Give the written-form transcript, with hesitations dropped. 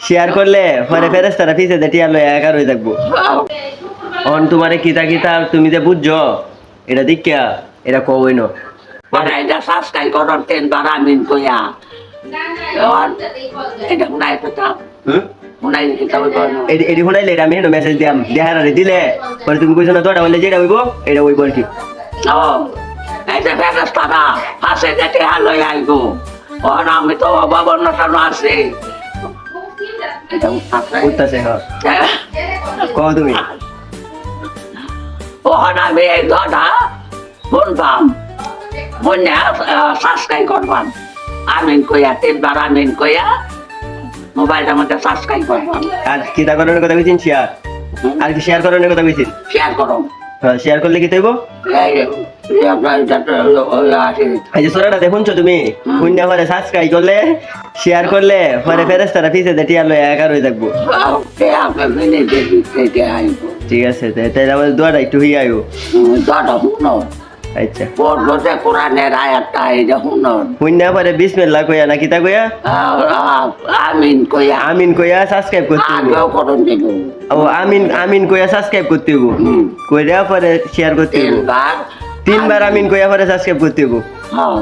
Share করলে পরে ফেরেশতারা পিছে দেটিয়া লয় একা রয়ে থাকবো। অন তোমারে কিতা কিতা তুমি যে বুঝছো এটা দেখিয়া এটা কই না মানে এটা সাবস্ক্রাইব করার 3 বার আমিন কইয়া এটা নাই তো তা নাই কিতা হইব এডি শুনাইলে আমি হেন মেসেজ দিয়াম দেহারে দিলে পরে তুমি কইছো না তোটা বলে যেটা হইব এটা হইব আর কি। ও এটা ফেরেশতারা পাশে দেটিয়া লই আইব আর আমি তো বাবার নটানো আছে এটা উঠতাছে হ্যাঁ কও তুমি ও আমি এই দাদা শুনবাম মনে সাবস্ক্রাইব করবাম আমিন কইয়া 3 বার আমিন কইয়া মোবাইলটার মধ্যে সাবস্ক্রাইব করবাম আর কিতা করার কথা কইছিন শেয়ার আর কি শেয়ার করার কথা কইছিন শেয়ার করো হ্যাঁ শেয়ার করলে কি হইব এই যে সোরাটা দেখুন তুমি শুননা পরে সাবস্ক্রাইব করলে শেয়ার করলে পরে ফেরেশতারা পিছে দেটিয়া লয় একা রয়ে থাকবো। ঠিক আছে তাহলে আমাদের দোয়াটা একটু হইয়া আইবো। আচ্ছা কোরআনের আয়াতটা এটা শুনো শুননা পরে বিসমিল্লাহ কইয়া না কিতা কইয়া আমিন কইয়া আমিন কইয়া সাবস্ক্রাইব করতে হইব। আগেও করুন দেব ও আমিন আমিন কইয়া সাবস্ক্রাইব করতে হইব কইরা পরে শেয়ার করতে হইব 3 বার 3 বার আমিন কইয়া পরে সাবস্ক্রাইব করতে হইব। হ্যাঁ